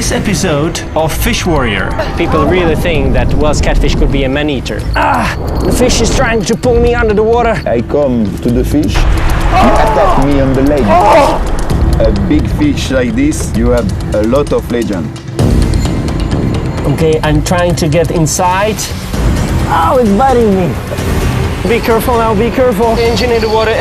this episode of Fish Warrior. People really think that Welsh catfish could be a man-eater. The fish is trying to pull me under the water. I come to the fish, he attack me on the leg. A big fish like this, you have a lot of legend. Okay, I'm trying to get inside. Oh, it's biting me. Be careful now, be careful. Engine in the water,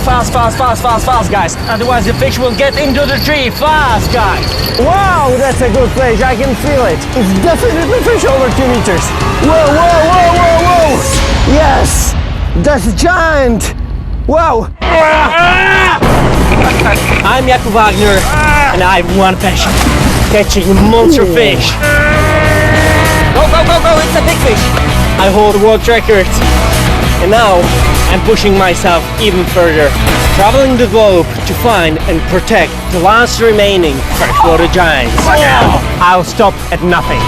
fast, fast, fast, fast, fast, guys. Otherwise the fish will get into the tree, fast, guys. Wow, that's a good fish, I can feel it. It's definitely fish over 2 meters. Whoa, whoa, whoa, whoa, whoa. Yes, that's a giant. Wow. I'm Jakub Vágner, and I have one passion, catching monster fish. Go, go, go, go, it's a big fish. I hold the world record. And now, I'm pushing myself even further, traveling the globe to find and protect the last remaining freshwater giants. I'll stop at nothing.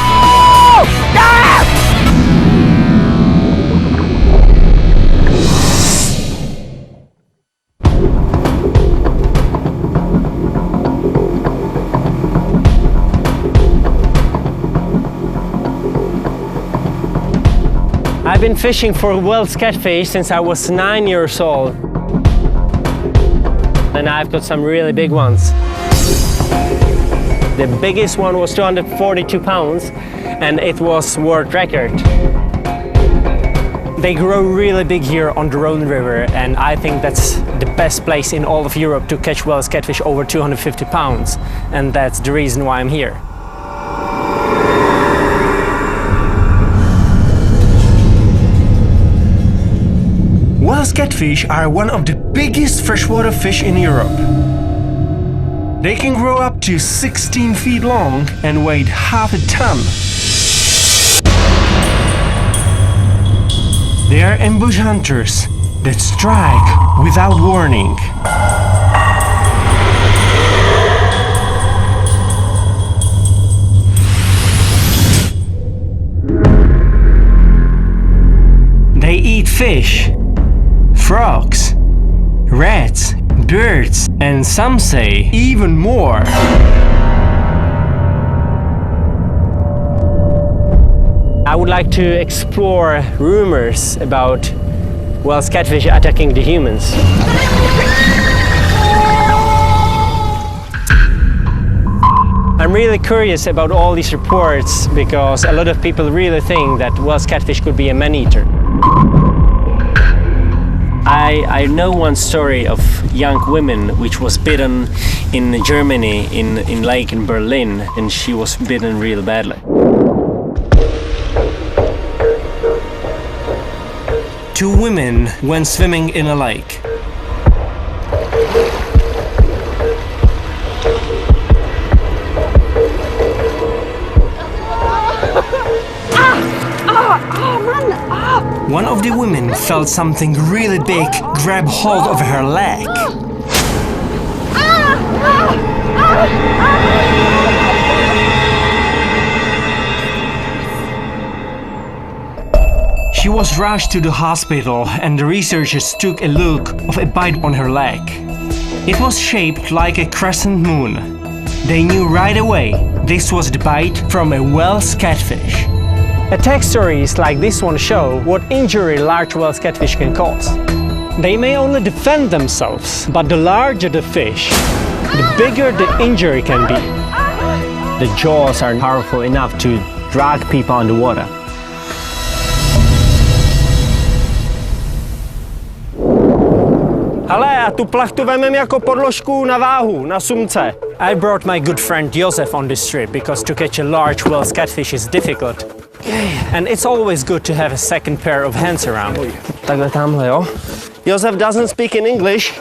I've been fishing for Welsh catfish since I was 9 years old. And I've got some really big ones. The biggest one was 242 pounds and it was world record. They grow really big here on the Rhone River, and I think that's the best place in all of Europe to catch Welsh catfish over 250 pounds. And that's the reason why I'm here. Welsh catfish are one of the biggest freshwater fish in Europe. They can grow up to 16 feet long and weigh half a ton. They are ambush hunters that strike without warning. They eat fish, frogs, rats, birds, and some say even more. I would like to explore rumors about Welsh catfish attacking the humans. I'm really curious about all these reports because a lot of people really think that Welsh catfish could be a man-eater. I know one story of young women which was bitten in Germany in lake in Berlin, and she was bitten real badly. Two women went swimming in a lake. One of the women felt something really big grab hold of her leg. She was rushed to the hospital and the researchers took a look of a bite on her leg. It was shaped like a crescent moon. They knew right away this was the bite from a Welsh catfish. Attack stories like this one show what injury large Welsh catfish can cause. They may only defend themselves, but the larger the fish, the bigger the injury can be. The jaws are powerful enough to drag people underwater. Ale, a tu plachtu vemem jako podložku na váhu, na sumce. I brought my good friend Josef on this trip because to catch a large Welsh catfish is difficult. And it's always good to have a second pair of hands around. Takhle tamhle, jo? Josef doesn't speak in English,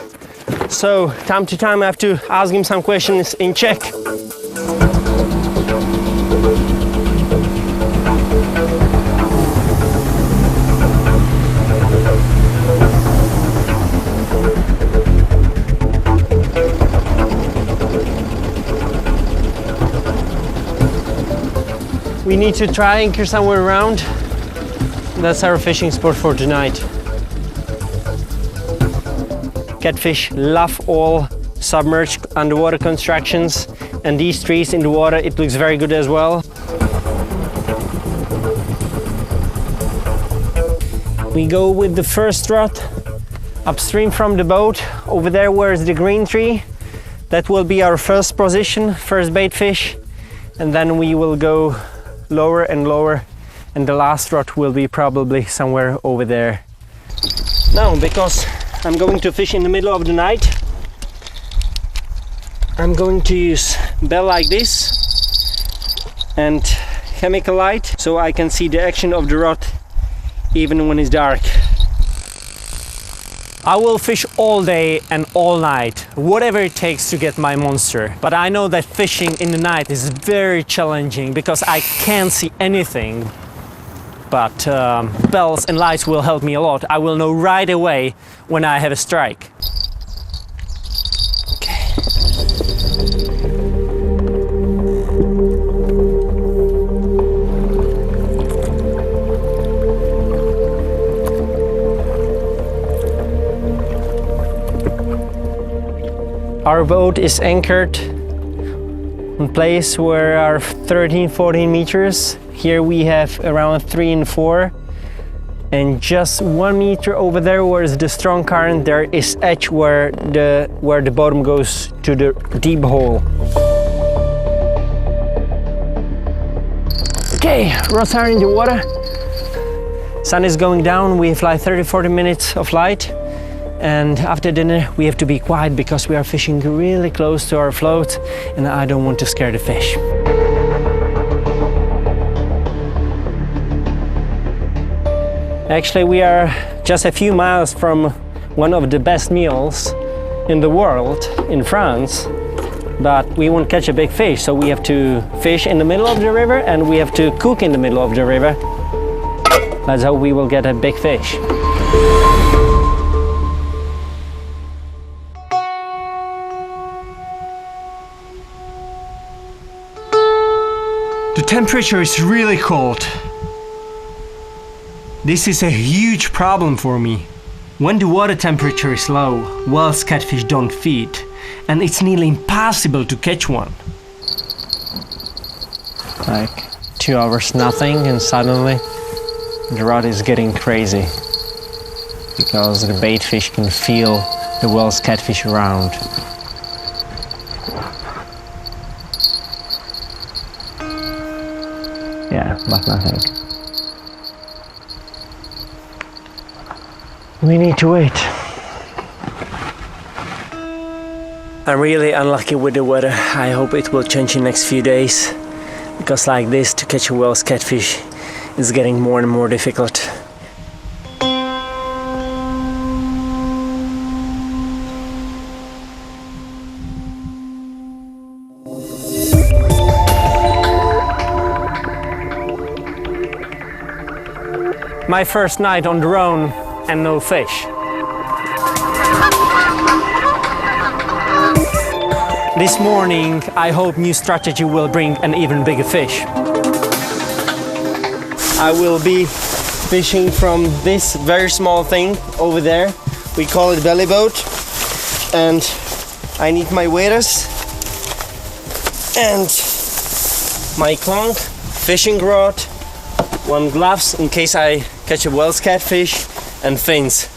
so time to time I have to ask him some questions in Czech. We need to try anchor somewhere around. That's our fishing spot for tonight. Catfish love all submerged underwater constructions And these trees in the water, it looks very good as well. We go with the first rod upstream from the boat. Over there where is the green tree. That will be our first position, first bait fish. And then we will go lower and lower. And the last rod will be probably somewhere over there. Now, because I'm going to fish in the middle of the night, I'm going to use bell like this and chemical light so I can see the action of the rod even when it's dark. I will fish all day and all night, whatever it takes to get my monster. But I know that fishing in the night is very challenging because I can't see anything. But bells and lights will help me a lot. I will know right away when I have a strike. Our boat is anchored in place where are 13-14 meters. Here we have around 3 and 4. And just 1 meter over there where is the strong current, there is edge where the bottom goes to the deep hole. Okay, rods are in the water. Sun is going down, we have like 30-40 minutes of light. And after dinner we have to be quiet because we are fishing really close to our float and I don't want to scare the fish. Actually, we are just a few miles from one of the best meals in the world in France, but we won't catch a big fish, so we have to fish in the middle of the river and we have to cook in the middle of the river. That's how we will get a big fish. The temperature is really cold. This is a huge problem for me. When the water temperature is low, Welsh catfish don't feed, and it's nearly impossible to catch one. Like 2 hours nothing and suddenly the rod is getting crazy because the bait fish can feel the Welsh catfish around. Yeah, but nothing. We need to wait. I'm really unlucky with the weather. I hope it will change in the next few days. Because like this, to catch a Welsh catfish is getting more and more difficult. My first night on the own and no fish. This morning, I hope new strategy will bring an even bigger fish. I will be fishing from this very small thing over there. We call it belly boat. And I need my waders and my clonk, fishing rod, 1 gloves in case I catch a Welsh catfish, and fins.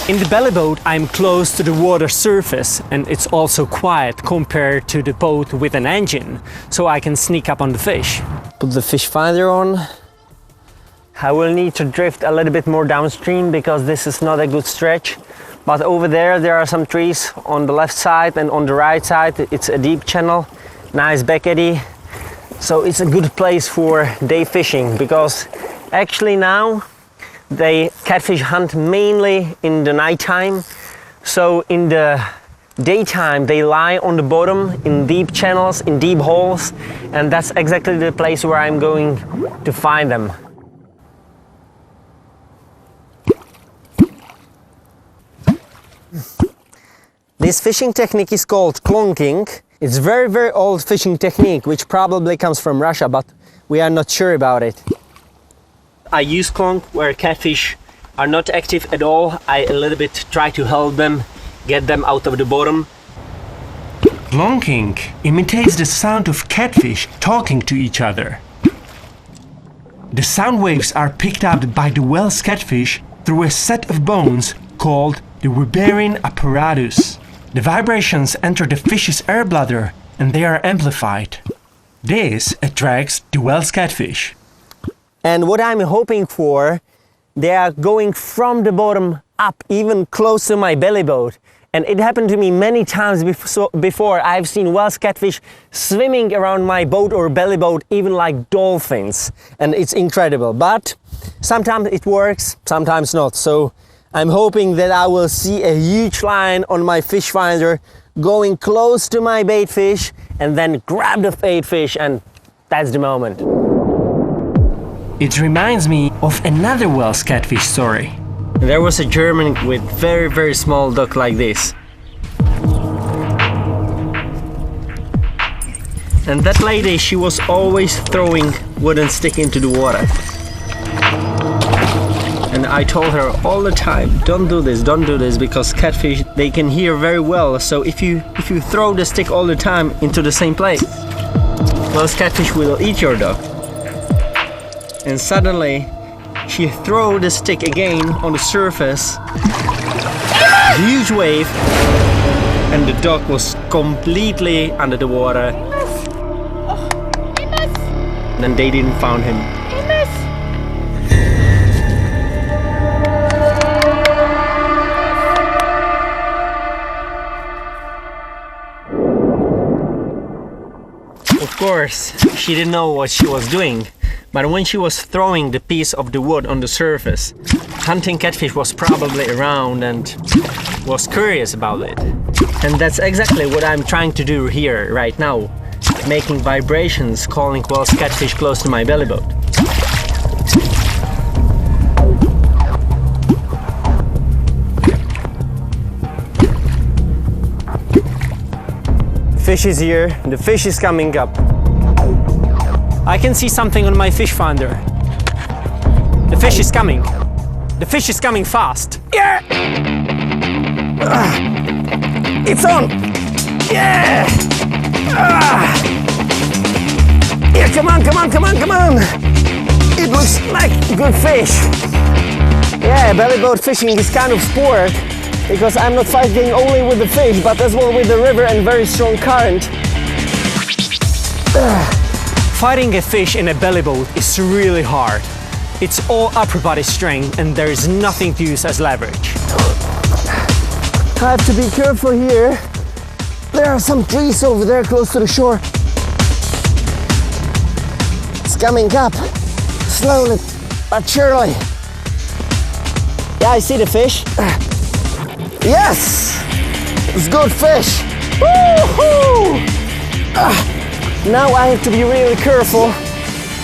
In the belly boat I'm close to the water surface and it's also quiet compared to the boat with an engine, so I can sneak up on the fish. Put the fish finder on. I will need to drift a little bit more downstream because this is not a good stretch. But over there are some trees on the left side and on the right side. It's a deep channel, nice back eddy. So it's a good place for day fishing because actually now they catfish hunt mainly in the nighttime. So in the daytime they lie on the bottom in deep channels, in deep holes, and that's exactly the place where I'm going to find them. This fishing technique is called clonking. It's very, very old fishing technique which probably comes from Russia, but we are not sure about it. I use clonk where catfish are not active at all. I a little bit try to help them, get them out of the bottom. Plonking imitates the sound of catfish talking to each other. The sound waves are picked up by the whale's catfish through a set of bones called the Weberian apparatus. The vibrations enter the fish's air bladder and they are amplified. This attracts the whale's catfish. And what I'm hoping for, they are going from the bottom up, even close to my belly boat. And it happened to me many times before. I've seen whale's catfish swimming around my boat or belly boat, even like dolphins. And it's incredible. But sometimes it works, sometimes not. So I'm hoping that I will see a huge line on my fish finder going close to my bait fish and then grab the bait fish, and that's the moment. It reminds me of another whale's catfish story. There was a German with very small duck like this. And that lady, she was always throwing wooden stick into the water. And I told her all the time, don't do this, because catfish, they can hear very well. So if you throw the stick all the time into the same place, those catfish will eat your duck. And suddenly, she threw the stick again on the surface, huge wave, and the dog was completely under the water. And they didn't find him. Of course, she didn't know what she was doing. But when she was throwing the piece of the wood on the surface, hunting catfish was probably around and was curious about it. And that's exactly what I'm trying to do here right now, making vibrations, calling whale's catfish close to my belly boat. Fish is here, the fish is coming up. I can see something on my fish finder. The fish is coming. The fish is coming fast. Yeah! It's on! Yeah! Yeah, come on! It looks like good fish. Yeah, belly boat fishing is kind of sport because I'm not fighting only with the fish, but as well with the river and very strong current. Fighting a fish in a belly boat is really hard. It's all upper body strength and there is nothing to use as leverage. I have to be careful here. There are some trees over there close to the shore. It's coming up, slowly but surely. Yeah, I see the fish. Yes! It's good fish. Woo-hoo! Now I have to be really careful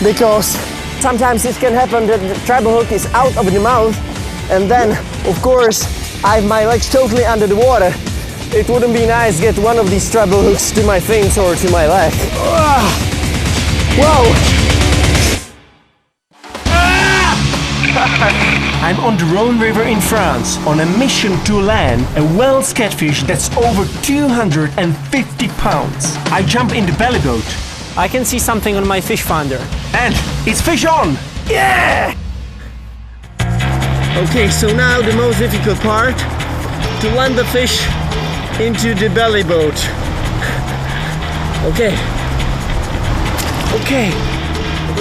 because sometimes it can happen that the treble hook is out of the mouth and then, of course, I have my legs totally under the water. It wouldn't be nice to get one of these treble hooks to my fins or to my leg. Whoa! I'm on the Rhone River in France on a mission to land a whale's catfish that's over 250 pounds. I jump in the belly boat. I can see something on my fish finder. And it's fish on! Yeah! Okay, so now the most difficult part, to land the fish into the belly boat. Okay.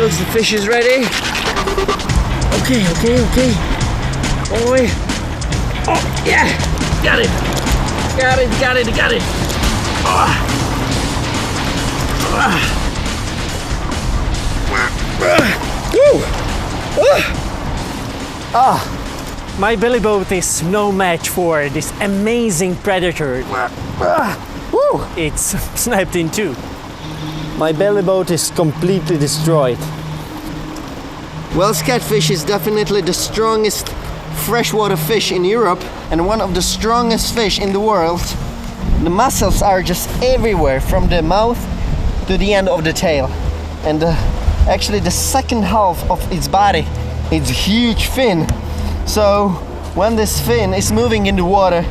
Looks the fish is ready. Okay. All the way. Oh, yeah! Got it! My belly boat is no match for this amazing predator. It's snapped in two. My belly boat is completely destroyed. Whale's catfish is definitely the strongest freshwater fish in Europe and one of the strongest fish in the world. The muscles are just everywhere from the mouth to the end of the tail. And actually the second half of its body, its huge fin. So when this fin is moving in the water,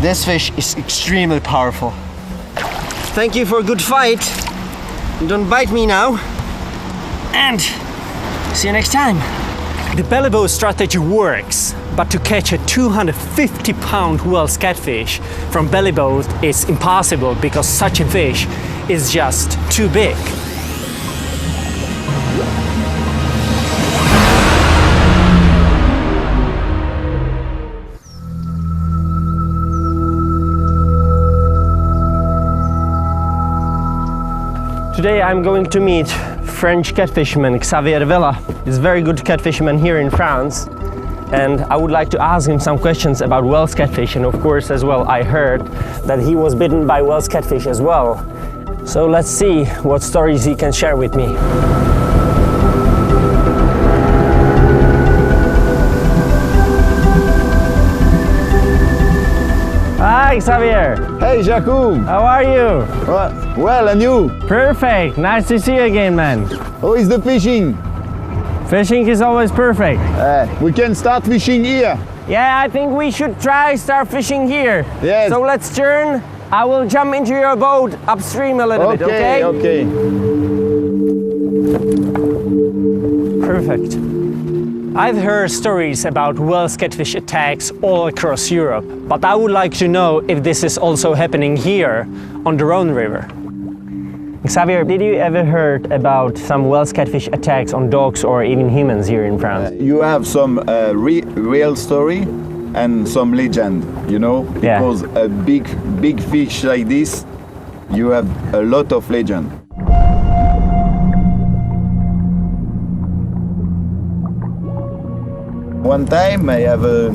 this fish is extremely powerful. thank you for a good fight. Don't bite me now. And see you next time. The belly bow strategy works, but to catch a 250-pound Welsh catfish from belly bow is impossible because such a fish is just too big. Today I'm going to meet French catfisherman Xavier Villa. He's a very good catfisherman here in France, and I would like to ask him some questions about Welsh catfish, and of course as well I heard that he was bitten by Welsh catfish as well. So let's see what stories he can share with me. Hi Xavier! Hey Jakub! How are you? Well, and you? Perfect! Nice to see you again, man. How is the fishing? Fishing is always perfect. We can start fishing here. Yeah, I think we should start fishing here. Yes. So let's turn. I will jump into your boat upstream a little bit, okay? Okay. Perfect. I've heard stories about Welsh catfish attacks all across Europe, but I would like to know if this is also happening here on the Rhone River. Xavier, did you ever heard about some Welsh catfish attacks on dogs or even humans here in France? You have some real story and some legend, you know? Yeah. Because a big fish like this, you have a lot of legend. One time I have a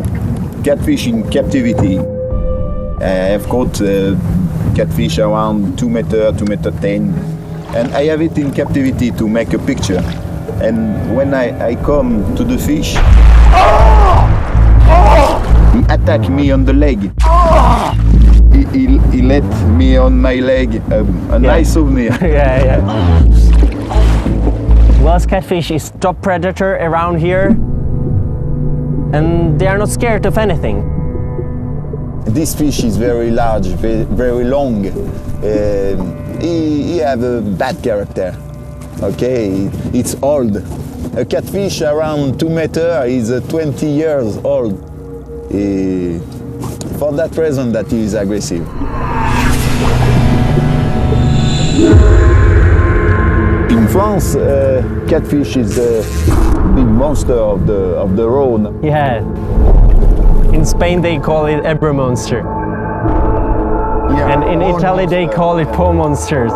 catfish in captivity. I have caught catfish around 2 meter, 2 meter 10, and I have it in captivity to make a picture. And when I come to the fish, he attacked me on the leg. He let me on my leg a nice souvenir. Yeah. Welsh catfish is top predator around here, and they are not scared of anything. This fish is very large, very long. He have a bad character. Okay, it's old. A catfish around 2 meters is 20 years old. For that reason that he is aggressive. In France, catfish is a big monster of the Rhone. Yeah. In Spain they call it Ebro monster. Yeah, And in Rhone Italy they monster. call it Po monsters.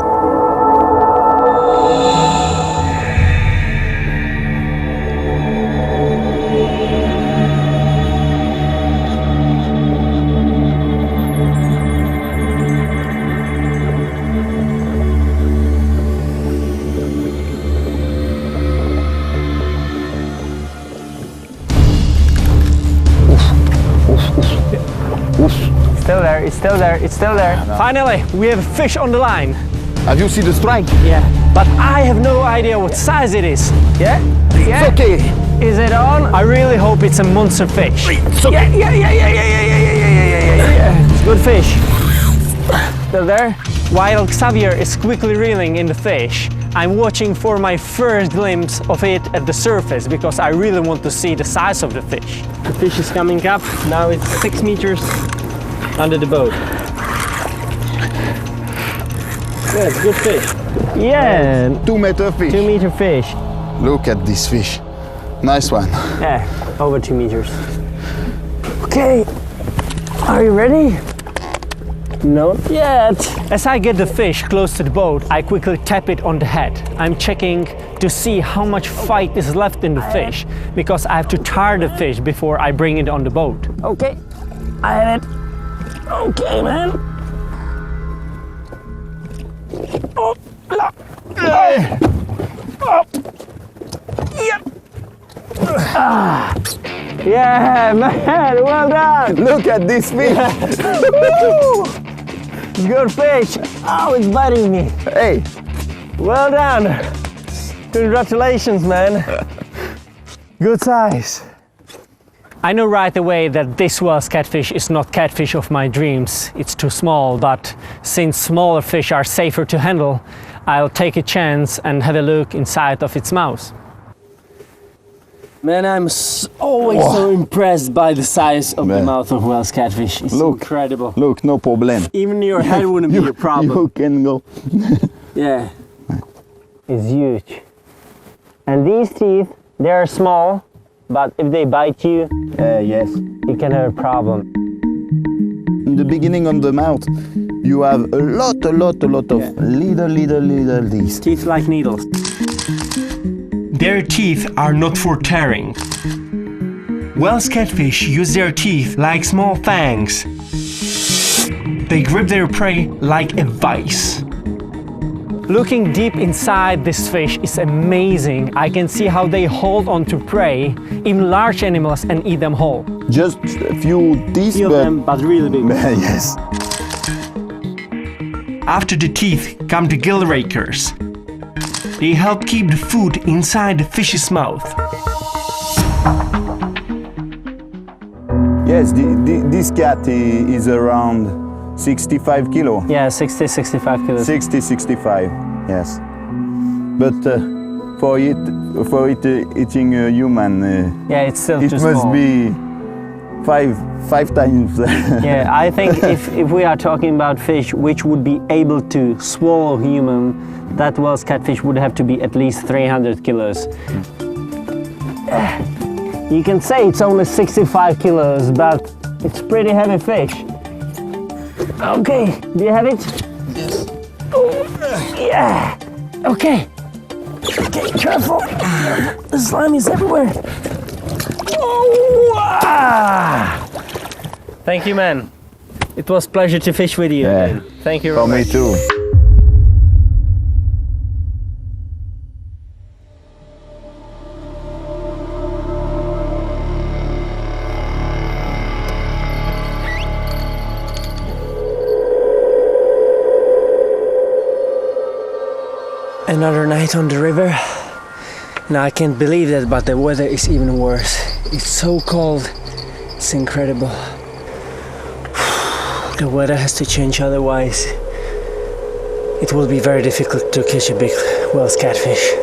It's still there. Finally, we have a fish on the line. Have you seen the strike? Yeah. But I have no idea what size it is. Yeah? It's okay. Is it on? I really hope it's a monster fish. It's okay. Yeah. It's good fish. Still there? While Xavier is quickly reeling in the fish, I'm watching for my first glimpse of it at the surface because I really want to see the size of the fish. The fish is coming up. Now it's 6 meters under the boat. Yeah, it's good fish. Yeah, 2 meter fish. 2 meter fish. Look at this fish. Nice one. Yeah, over 2 meters. Okay, are you ready? Not yet. As I get the fish close to the boat, I quickly tap it on the head. I'm checking to see how much fight is left in the fish because I have to tire the fish before I bring it on the boat. Okay, I have it. Okay, man. Oh, la. Oh. Yep. Yeah, man, well done. Look at this fish. Good fish. Oh, it's biting me. Hey, Well done. Congratulations, man. Good size. I know right away that this Welsh catfish is not catfish of my dreams. It's too small, but since smaller fish are safer to handle, I'll take a chance and have a look inside of its mouth. Man, I'm always so impressed by the size of the mouth of Welsh catfish. It's incredible. Look, no problem. Even your head wouldn't be a problem. You can go. Yeah. It's huge. And these teeth, they are small, but if they bite you, Yes. you can have a problem. In the beginning of the mouth, you have a lot of little these. Teeth like needles. Their teeth are not for tearing. Welsh catfish use their teeth like small fangs. They grip their prey like a vice. Looking deep inside this fish is amazing. I can see how they hold on to prey, even large animals, and eat them whole. Just a few teeth, but really big. Yes. After the teeth come the gill rakers. They help keep the food inside the fish's mouth. Yes, this cat is around 65 kilo. Yeah, 60-65 kilos. 60-65, yes. But for it eating a human, yeah, it's still it too must small. be five times. Yeah, I think if we are talking about fish which would be able to swallow human, that Welsh catfish would have to be at least 300 kilos. You can say it's only 65 kilos, but it's pretty heavy fish. Okay, do you have it? Yes. Oh, yeah. Okay. Okay, careful. The slime is everywhere. Oh, ah. Thank you, man. It was a pleasure to fish with you. Yeah. Thank you. For me too. Another night on the river. Now I can't believe that, but the weather is even worse. It's so cold. It's incredible. The weather has to change, otherwise it will be very difficult to catch a big Welsh catfish.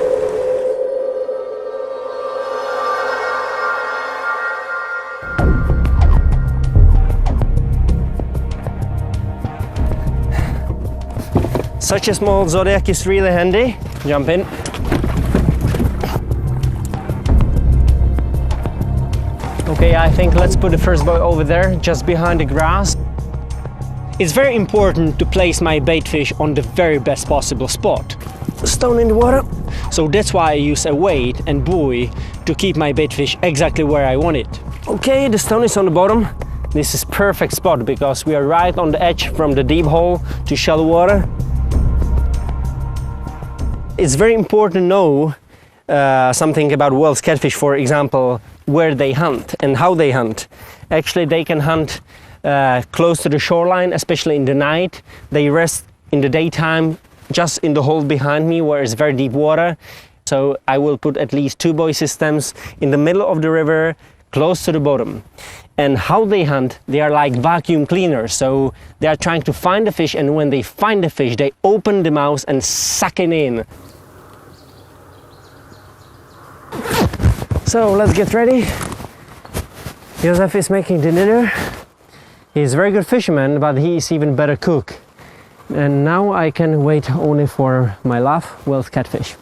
Such a small Zodiac is really handy. Jump in. Okay, I think let's put the first boy over there, just behind the grass. It's very important to place my bait fish on the very best possible spot. Stone in the water. So that's why I use a weight and buoy to keep my bait fish exactly where I want it. Okay, the stone is on the bottom. This is perfect spot because we are right on the edge from the deep hole to shallow water. It's very important to know something about Welsh catfish, for example, where they hunt and how they hunt. Actually, they can hunt close to the shoreline, especially in the night. They rest in the daytime just in the hole behind me where it's very deep water. So I will put at least 2 buoy systems in the middle of the river, close to the bottom. And how they hunt, they are like vacuum cleaners. So they are trying to find the fish, and when they find the fish, they open the mouth and suck it in. So let's get ready. Josef is making the dinner. He's a very good fisherman, but he is even better cook. And now I can wait only for my love, Welsh catfish.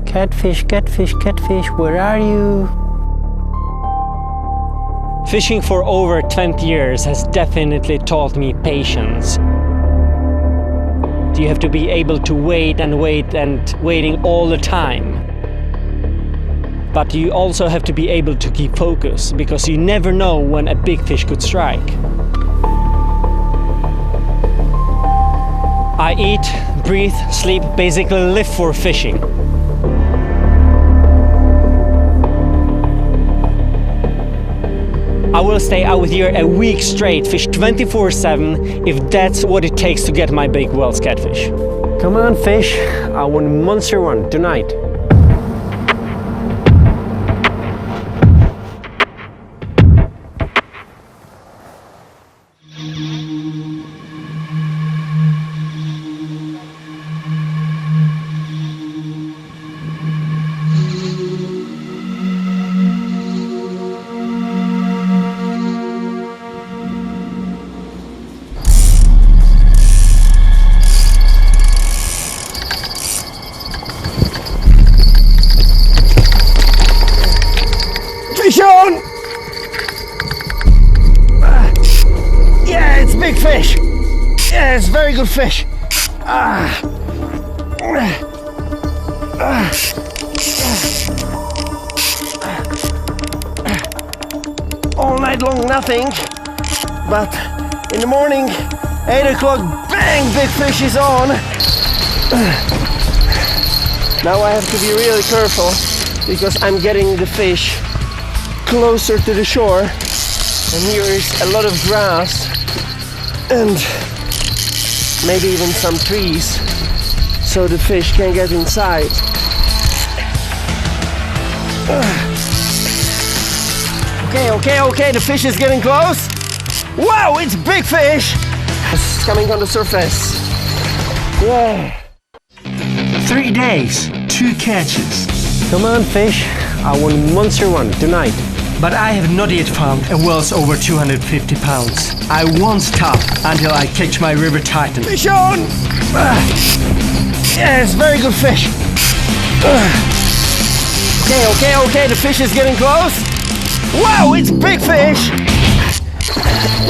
Catfish, catfish, catfish, where are you? Fishing for over 20 years has definitely taught me patience. You have to be able to wait and wait and waiting all the time. But you also have to be able to keep focus, because you never know when a big fish could strike. I eat, breathe, sleep, basically live for fishing. I will stay out here a week straight, fish 24/7, if that's what it takes to get my big Wells catfish. Come on, fish. I want monster one tonight. Fish on! Yeah, it's big fish. Yeah, it's very good fish. All night long, nothing. But in the morning, 8 o'clock, bang, big fish is on. Now I have to be really careful because I'm getting the fish closer to the shore, and here is a lot of grass and maybe even some trees, so the fish can get inside. Okay, the fish is getting close. Wow, it's big fish! It's coming on the surface. Yeah. 3 days, 2 catches. Come on, fish. I want monster one tonight. But I have not yet found a Wells over 250 pounds. I won't stop until I catch my river titan. Fish on! Yeah, it's very good fish. Okay, the fish is getting close. Wow, it's big fish!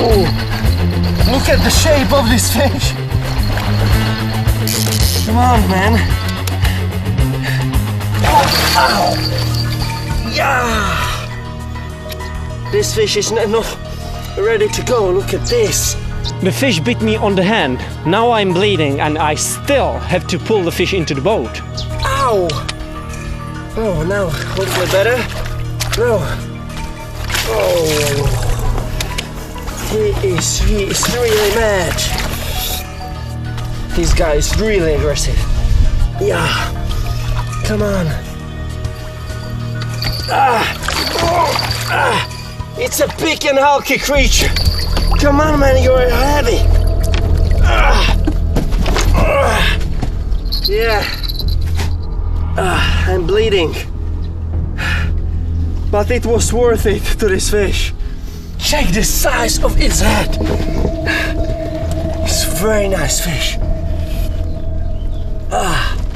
Oh, look at the shape of this fish. Come on, man. Oh, yeah! This fish is not ready to go. Look at this. The fish bit me on the hand. Now I'm bleeding and I still have to pull the fish into the boat. Ow! Oh, now hopefully better. No. Oh. He is really mad. This guy is really aggressive. Yeah. Come on. It's a big and hulky creature. Come on, man, you're heavy. Yeah. I'm bleeding. But it was worth it to this fish. Check the size of its head. It's a very nice fish.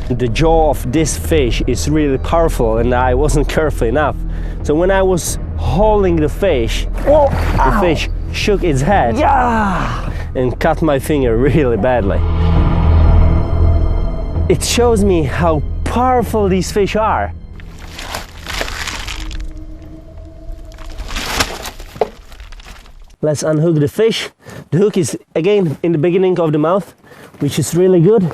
The jaw of this fish is really powerful and I wasn't careful enough. So when I was holding the fish, the fish shook its head and cut my finger really badly. It shows me how powerful these fish are. Let's unhook the fish. The hook is again in the beginning of the mouth, which is really good.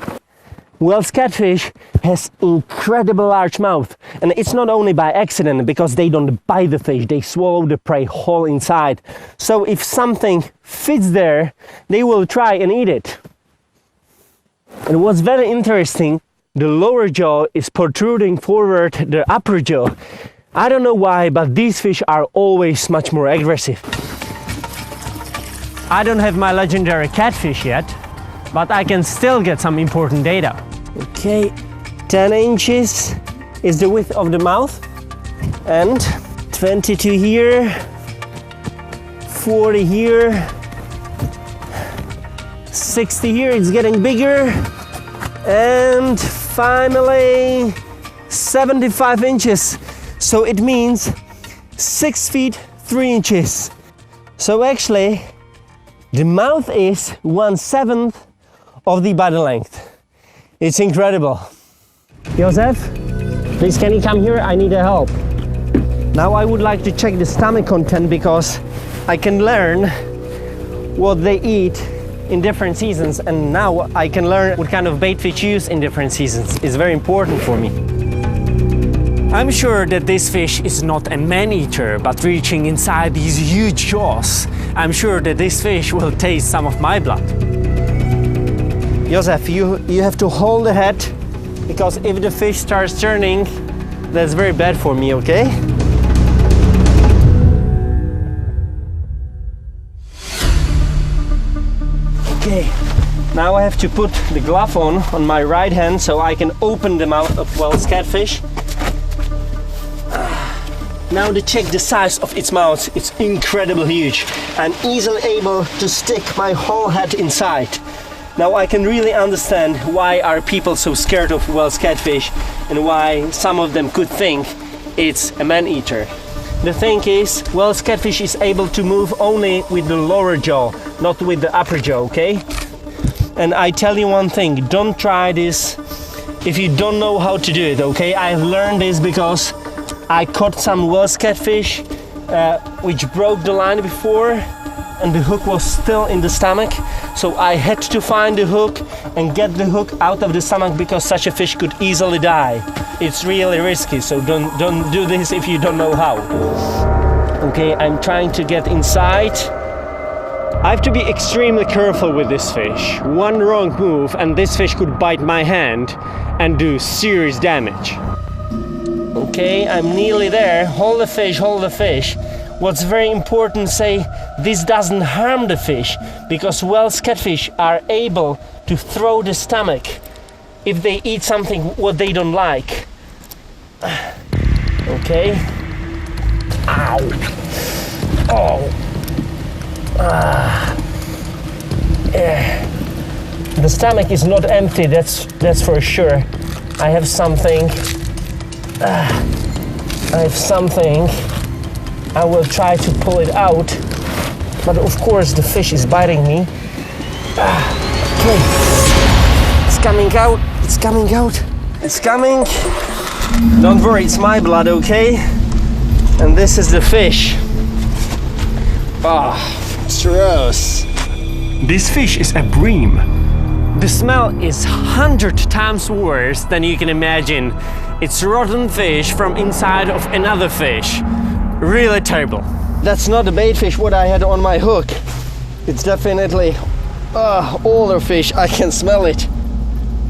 Wells catfish has incredible large mouth, and it's not only by accident because they don't bite the fish, they swallow the prey whole inside. So if something fits there, they will try and eat it. And what's very interesting, the lower jaw is protruding forward the upper jaw. I don't know why, but these fish are always much more aggressive. I don't have my legendary catfish yet, but I can still get some important data. Okay, 10 inches is the width of the mouth, and 22 here, 40 here, 60 here, it's getting bigger, and finally 75 inches. So it means 6 feet 3 inches. So actually, the mouth is 1/7 of the body length. It's incredible. Josef, please can you come here? I need help. Now I would like to check the stomach content because I can learn what they eat in different seasons, and now I can learn what kind of bait fish use in different seasons. It's very important for me. I'm sure that this fish is not a man-eater, but reaching inside these huge jaws, I'm sure that this fish will taste some of my blood. Josef, you have to hold the head, because if the fish starts turning, that's very bad for me, okay? Okay, now I have to put the glove on my right hand so I can open the mouth of Welsh catfish. Now to check the size of its mouth, it's incredibly huge. I'm easily able to stick my whole head inside. Now I can really understand why are people so scared of Welsh catfish and why some of them could think it's a man-eater. The thing is, Welsh catfish is able to move only with the lower jaw, not with the upper jaw, okay? And I tell you one thing, don't try this if you don't know how to do it, okay? I've learned this because I caught some Welsh catfish which broke the line before and the hook was still in the stomach. So I had to find the hook and get the hook out of the stomach because such a fish could easily die. It's really risky, so don't do this if you don't know how. Okay, I'm trying to get inside. I have to be extremely careful with this fish. One wrong move and this fish could bite my hand and do serious damage. Okay, I'm nearly there. Hold the fish, hold the fish. What's very important, say, this doesn't harm the fish, because Welsh catfish are able to throw the stomach if they eat something what they don't like. Okay. Ow. Oh. The stomach is not empty, that's for sure. I have something. I will try to pull it out, but of course the fish is biting me. Okay, it's coming out, it's coming out, it's coming. Don't worry, it's my blood, okay? And this is the fish. It's gross. This fish is a bream. The smell is 100 times worse than you can imagine. It's rotten fish from inside of another fish. Really terrible. That's not the bait fish what I had on my hook. It's definitely older fish. I can smell it.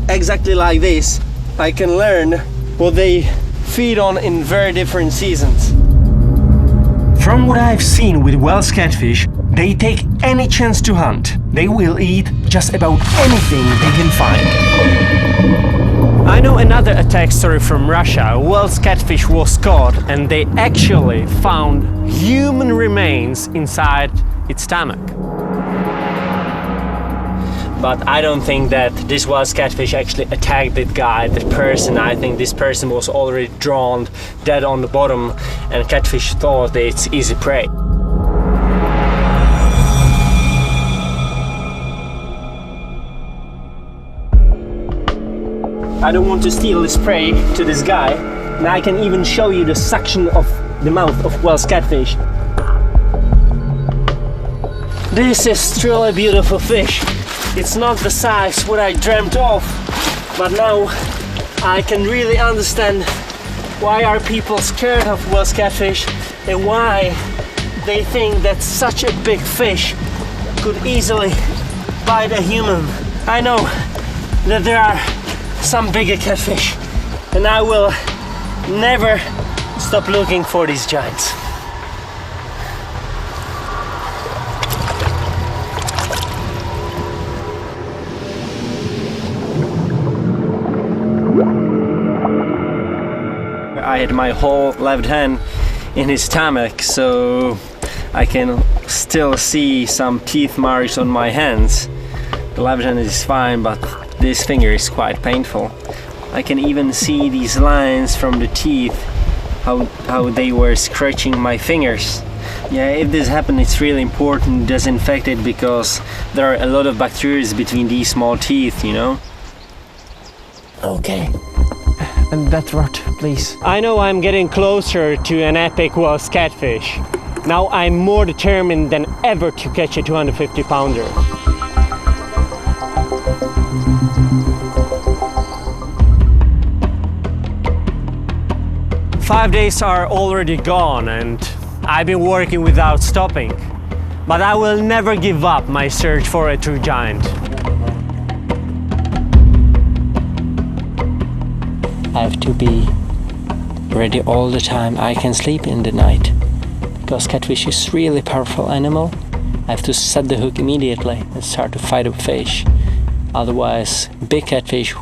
Exactly like this, I can learn what they feed on in very different seasons. From what I've seen with Welsh catfish, they take any chance to hunt. They will eat just about anything they can find. I know another attack story from Russia. Welsh catfish was caught and they actually found human remains inside its stomach. But I don't think that this Welsh catfish actually attacked that guy, that person. I think this person was already drowned, dead on the bottom, and catfish thought that it's easy prey. I don't want to steal this prey to this guy, and I can even show you the suction of the mouth of Welsh catfish. This is truly a beautiful fish. It's not the size what I dreamt of, but now I can really understand why are people scared of Welsh catfish and why they think that such a big fish could easily bite a human. I know that there are some bigger catfish, and I will never stop looking for these giants. I had my whole left hand in his stomach, so I can still see some teeth marks on my hands. The left hand is fine, but this finger is quite painful. I can even see these lines from the teeth, how they were scratching my fingers. Yeah, if this happened, it's really important to disinfect it because there are a lot of bacteria between these small teeth, you know? Okay. And that rod, please. I know I'm getting closer to an epic Welsh catfish. Now I'm more determined than ever to catch a 250 pounder. 5 days are already gone and I've been working without stopping. But I will never give up my search for a true giant. I have to be ready all the time. I can sleep in the night because catfish is really powerful animal. I have to set the hook immediately and start to fight a fish. Otherwise, big catfish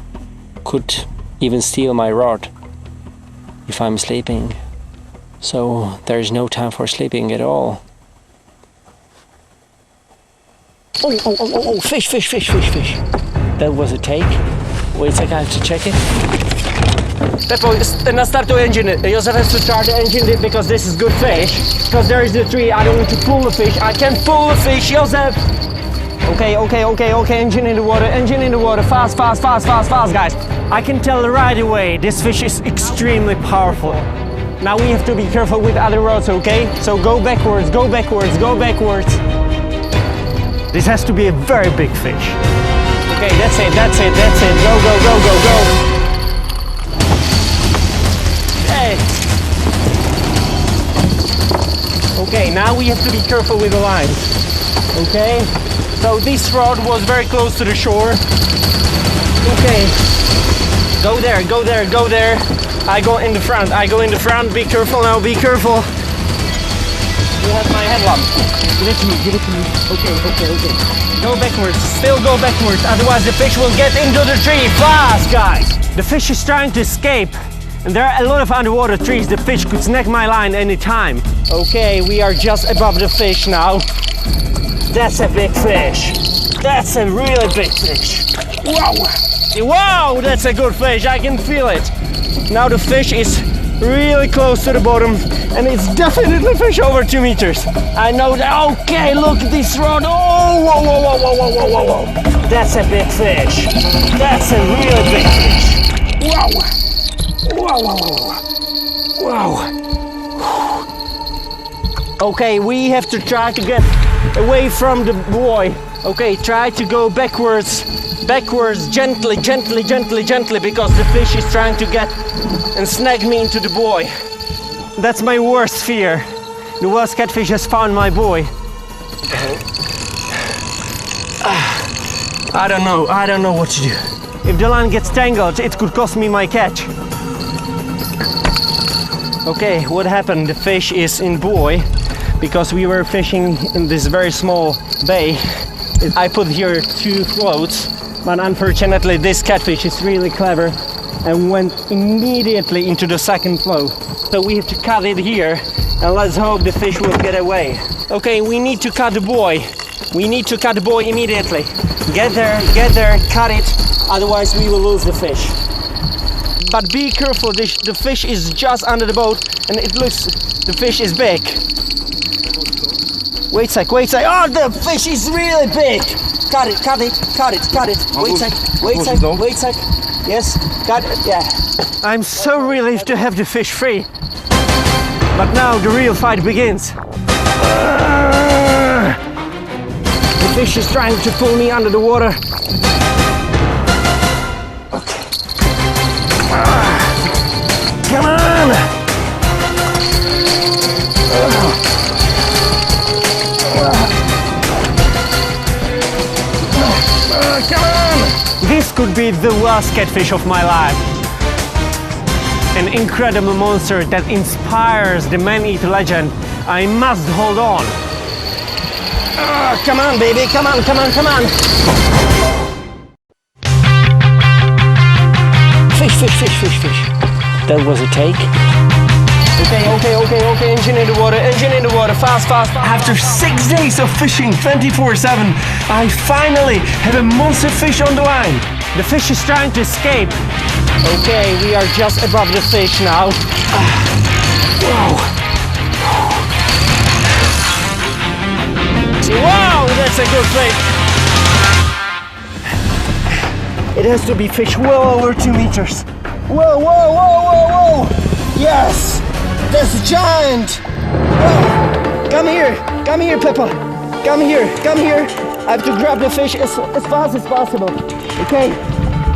could even steal my rod if I'm sleeping. So there is no time for sleeping at all. Oh, fish. That was a take. Wait a second, I have to check it. Peppo, start the engine. Josef has to start the engine because this is good fish. Because there is the tree, I don't want to pull the fish. I can pull the fish, Josef! Okay, engine in the water, fast, guys. I can tell right away, this fish is extremely powerful. Now we have to be careful with other rods, okay? So go backwards. This has to be a very big fish. Okay, that's it. Go. Okay, now we have to be careful with the lines. Okay, so this rod was very close to the shore. Okay, go there. I go in the front. Be careful now, You have my headlamp. Give it to me. Okay. Go backwards, still go backwards, otherwise the fish will get into the tree. Fast, guys! The fish is trying to escape. And there are a lot of underwater trees. The fish could snag my line anytime. Okay, we are just above the fish now. That's a big fish. That's a really big fish. Wow, that's a good fish. I can feel it. Now the fish is really close to the bottom and it's definitely fish over 2 meters. I know that. Okay, look at this rod. Oh, whoa. That's a big fish. That's a really big fish. Wow. Okay, we have to try to get away from the buoy. Okay, try to go backwards, gently, because the fish is trying to get and snag me into the buoy. That's my worst fear. The worst catfish has found my buoy. I don't know what to do. If the line gets tangled, it could cost me my catch. Okay, what happened? The fish is in buoy because we were fishing in this very small bay. I put here 2 floats, but unfortunately this catfish is really clever and went immediately into the second float. So we have to cut it here and let's hope the fish will get away. Okay, we need to cut the buoy. Immediately. Get there, cut it, otherwise we will lose the fish. But be careful, the fish is just under the boat and it looks, the fish is big. Wait a sec. Oh, the fish is really big. Cut it. Wait a sec. Yes, cut it, yeah. I'm so relieved to have the fish free. But now the real fight begins. The fish is trying to pull me under the water. Come on! Come on! This could be the worst catfish of my life. An incredible monster that inspires the man-eater legend. I must hold on. Come on, baby! Come on! Fish. That was a take. Okay. Engine in the water. Fast. After 6 days of fishing 24/7, I finally have a monster fish on the line. The fish is trying to escape. Okay, we are just above the fish now. Wow, that's a good fish. It has to be fish well over 2 meters. Whoa! Yes! That's a giant! Whoa! Come here, Peppa! Come here! I have to grab the fish as fast as possible. Okay.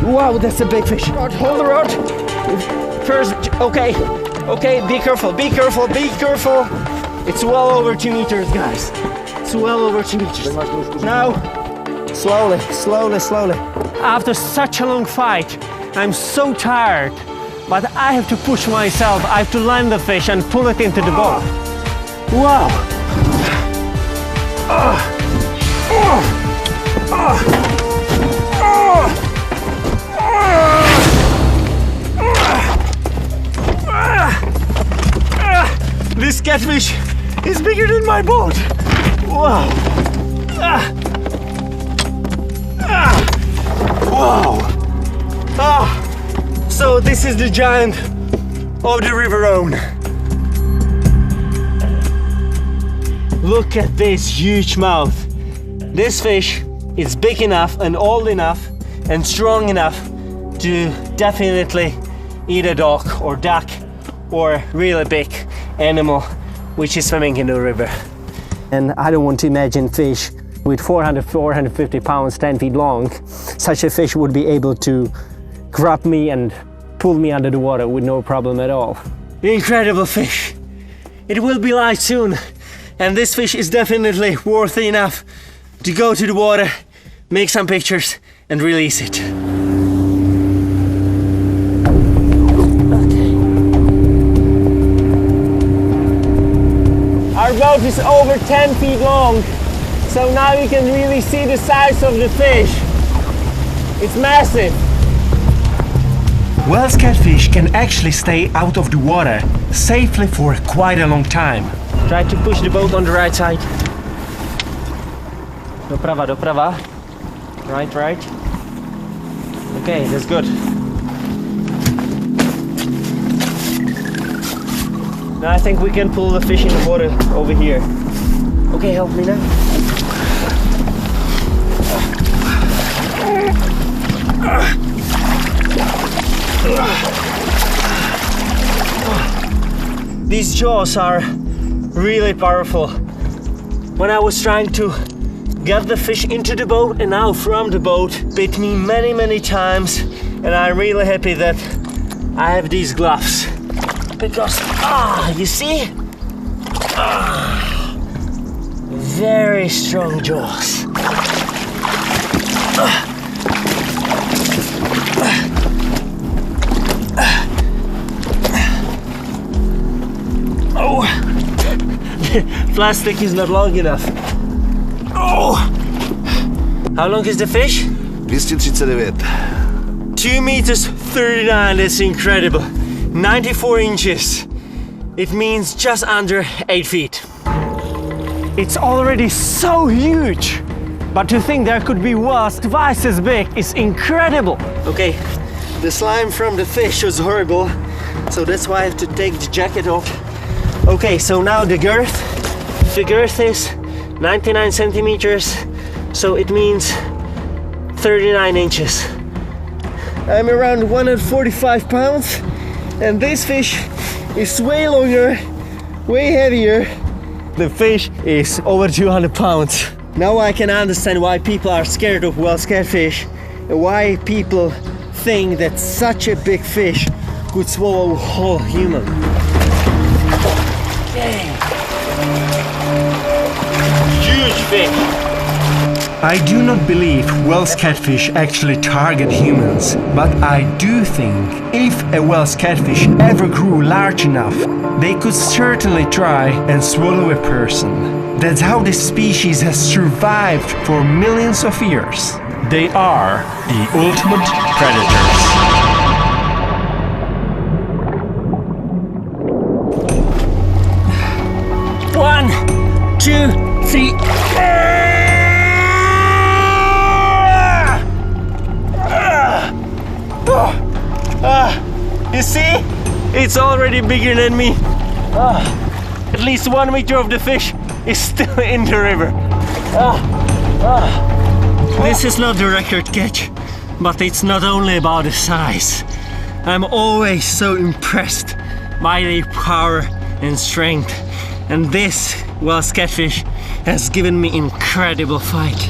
Wow, that's a big fish. Hold the rod. First, okay. Okay, be careful, be careful, be careful. It's well over 2 meters, guys. It's well over 2 meters. Now, slowly, slowly, slowly. After such a long fight, I'm so tired, but I have to push myself. I have to land the fish and pull it into the boat. Wow. This catfish is bigger than my boat. Wow. Wow. So this is the giant of the River Rhone. Look at this huge mouth. This fish is big enough and old enough and strong enough to definitely eat a dog or duck or really big animal which is swimming in the river. And I don't want to imagine fish with 450 pounds, 10 feet long. Such a fish would be able to grab me and pull me under the water with no problem at all. Incredible fish. It will be light soon, and this fish is definitely worthy enough to go to the water, make some pictures and release it. Our boat is over 10 feet long, so now you can really see the size of the fish. It's massive. Wells catfish can actually stay out of the water safely for quite a long time. Try to push the boat on the right side. Doprava, doprava. Right, right. Okay, that's good. Now I think we can pull the fish in the water over here. Okay, help me now. These jaws are really powerful. When I was trying to get the fish into the boat and now from the boat, bit me many times, and I'm really happy that I have these gloves because you see, very strong jaws. Oh, the plastic is not long enough. Oh, how long is the fish? 239. 2 meters 39. That's incredible. 94 inches. It means just under 8 feet. It's already so huge, but to think there could be whales twice as big is incredible. Okay, the slime from the fish was horrible, so that's why I have to take the jacket off. Okay, so now the girth. The girth is 99 centimeters, so it means 39 inches. I'm around 145 pounds, and this fish is way longer, way heavier. The fish is over 200 pounds. Now I can understand why people are scared of Wells catfish and why people think that such a big fish could swallow a whole human. Huge fish. I do not believe Wells catfish actually target humans, but I do think if a Wells catfish ever grew large enough, they could certainly try and swallow a person. That's how this species has survived for millions of years. They are the ultimate predators. One, two, three. You see? It's already bigger than me. At least 1 meter of the fish is still in the river. This is not the record catch, but it's not only about the size. I'm always so impressed by their power and strength. And this Wells catfish has given me incredible fight.